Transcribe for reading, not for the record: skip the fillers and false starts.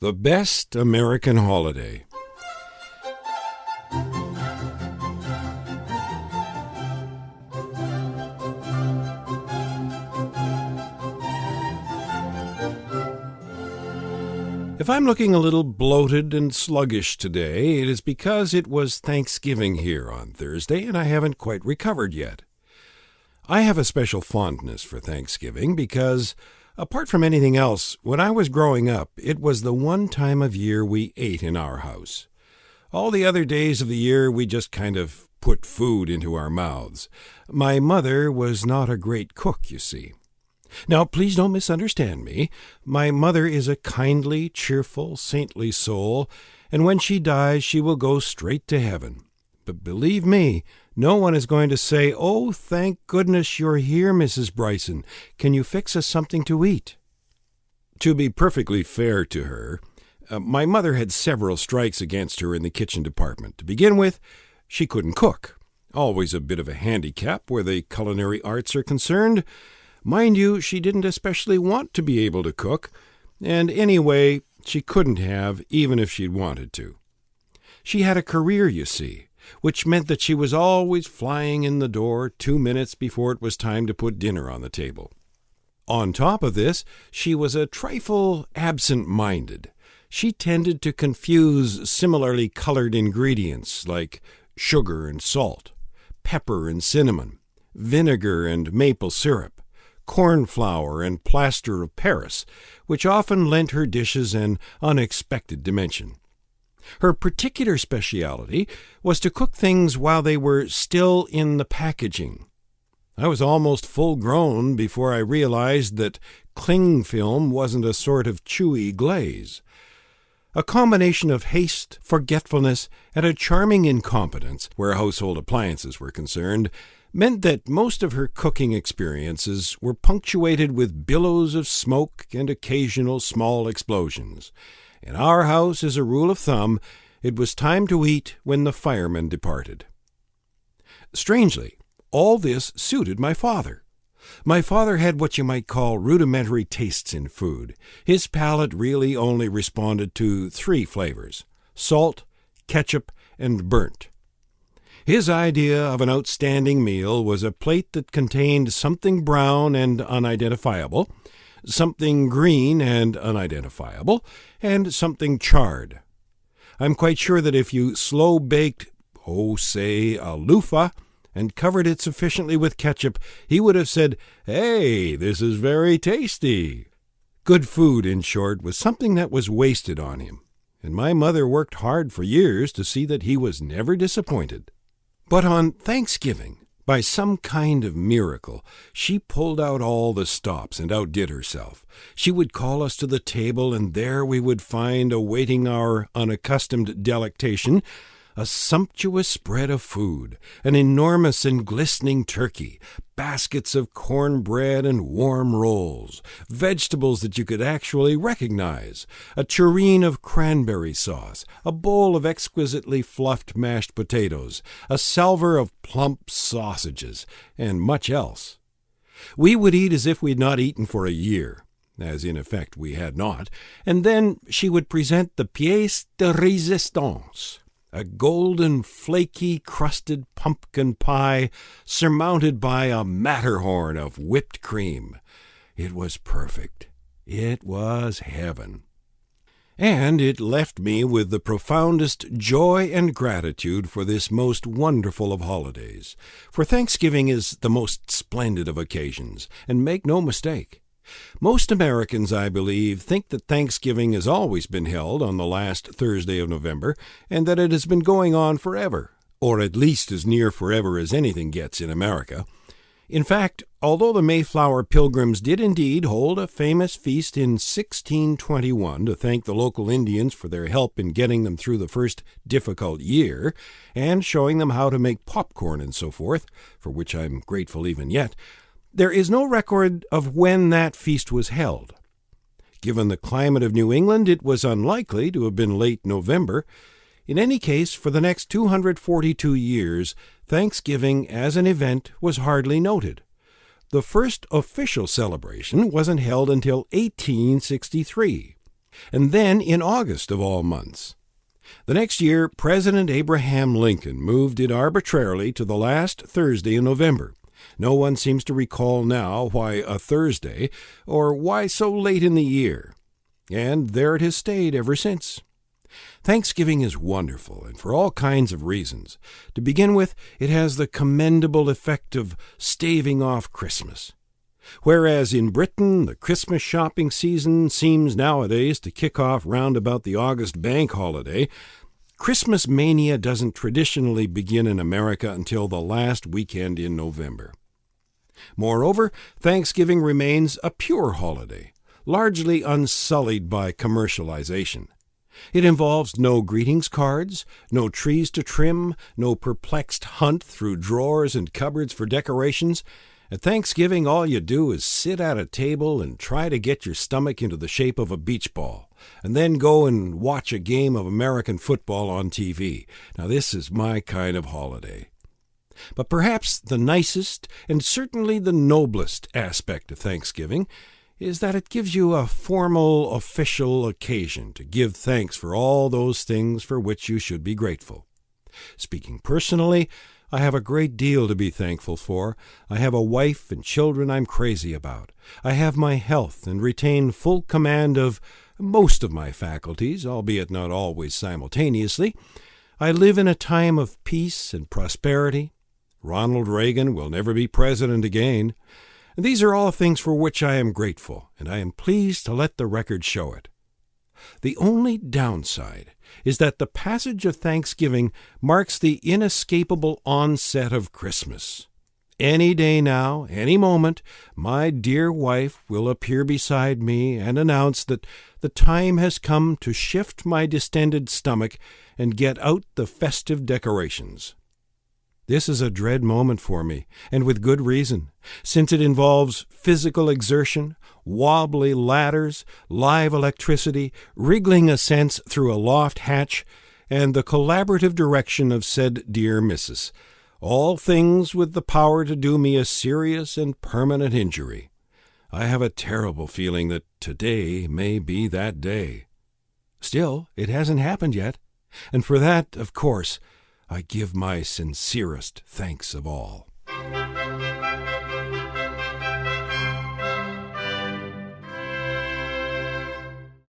The best American holiday. If I'm looking a little bloated and sluggish today, it is because it was Thanksgiving here on Thursday and I haven't quite recovered yet. I have a special fondness for Thanksgiving because, apart from anything else, when I was growing up, it was the one time of year we ate in our house. All the other days of the year, we just kind of put food into our mouths. My mother was not a great cook, you see. Now, please don't misunderstand me. My mother is a kindly, cheerful, saintly soul, and when she dies, she will go straight to heaven. But believe me, no one is going to say, "Oh, thank goodness you're here, Mrs. Bryson. Can you fix us something to eat?" To be perfectly fair to her, my mother had several strikes against her in the kitchen department. To begin with, she couldn't cook. Always a bit of a handicap where the culinary arts are concerned. Mind you, she didn't especially want to be able to cook, and anyway, she couldn't have, even if she'd wanted to. She had a career, you see, which meant that she was always flying in the door 2 minutes before it was time to put dinner on the table. On top of this, she was a trifle absent-minded. She tended to confuse similarly colored ingredients like sugar and salt, pepper and cinnamon, vinegar and maple syrup, corn flour and plaster of Paris, which often lent her dishes an unexpected dimension. Her particular speciality was to cook things while they were still in the packaging. I was almost full-grown before I realized that cling film wasn't a sort of chewy glaze. A combination of haste, forgetfulness, and a charming incompetence, where household appliances were concerned, meant that most of her cooking experiences were punctuated with billows of smoke and occasional small explosions. In our house, as a rule of thumb, it was time to eat when the firemen departed. Strangely, all this suited my father. My father had what you might call rudimentary tastes in food. His palate really only responded to 3 flavors: salt, ketchup, and burnt. His idea of an outstanding meal was a plate that contained something brown and unidentifiable, something green and unidentifiable, and something charred. I'm quite sure that if you slow-baked, say, a loofah, and covered it sufficiently with ketchup, he would have said, "Hey, this is very tasty." Good food, in short, was something that was wasted on him, and my mother worked hard for years to see that he was never disappointed. But on Thanksgiving, by some kind of miracle, she pulled out all the stops and outdid herself. She would call us to the table, and there we would find awaiting our unaccustomed delectation a sumptuous spread of food, an enormous and glistening turkey, baskets of cornbread and warm rolls, vegetables that you could actually recognize, a tureen of cranberry sauce, a bowl of exquisitely fluffed mashed potatoes, a salver of plump sausages, and much else. We would eat as if we'd not eaten for a year, as in effect we had not, and then she would present the pièce de résistance, a golden, flaky, crusted pumpkin pie surmounted by a Matterhorn of whipped cream. It was perfect. It was heaven. And it left me with the profoundest joy and gratitude for this most wonderful of holidays. For Thanksgiving is the most splendid of occasions, and make no mistake. Most Americans, I believe, think that Thanksgiving has always been held on the last Thursday of November, and that it has been going on forever, or at least as near forever as anything gets in America. In fact, although the Mayflower Pilgrims did indeed hold a famous feast in 1621 to thank the local Indians for their help in getting them through the first difficult year, and showing them how to make popcorn and so forth, for which I'm grateful even yet, there is no record of when that feast was held. Given the climate of New England, it was unlikely to have been late November. In any case, for the next 242 years, Thanksgiving as an event was hardly noted. The first official celebration wasn't held until 1863. And then in August of all months. The next year, President Abraham Lincoln moved it arbitrarily to the last Thursday in November. No one seems to recall now why a Thursday, or why so late in the year. And there it has stayed ever since. Thanksgiving is wonderful, and for all kinds of reasons. To begin with, it has the commendable effect of staving off Christmas. Whereas in Britain, the Christmas shopping season seems nowadays to kick off round about the August bank holiday, Christmas mania doesn't traditionally begin in America until the last weekend in November. Moreover, Thanksgiving remains a pure holiday, largely unsullied by commercialization. It involves no greetings cards, no trees to trim, no perplexed hunt through drawers and cupboards for decorations. At Thanksgiving, all you do is sit at a table and try to get your stomach into the shape of a beach ball, and then go and watch a game of American football on TV. Now, this is my kind of holiday. But perhaps the nicest, and certainly the noblest aspect of Thanksgiving is that it gives you a formal, official occasion to give thanks for all those things for which you should be grateful. Speaking personally, I have a great deal to be thankful for. I have a wife and children I'm crazy about. I have my health and retain full command of most of my faculties, albeit not always simultaneously. I live in a time of peace and prosperity. Ronald Reagan will never be president again. These are all things for which I am grateful, and I am pleased to let the record show it. The only downside is that the passage of Thanksgiving marks the inescapable onset of Christmas. Any day now, any moment, my dear wife will appear beside me and announce that the time has come to shift my distended stomach and get out the festive decorations. This is a dread moment for me, and with good reason, since it involves physical exertion, wobbly ladders, live electricity, wriggling ascents through a loft hatch, and the collaborative direction of said dear missus, all things with the power to do me a serious and permanent injury. I have a terrible feeling that today may be that day. Still, it hasn't happened yet, and for that, of course, I give my sincerest thanks of all.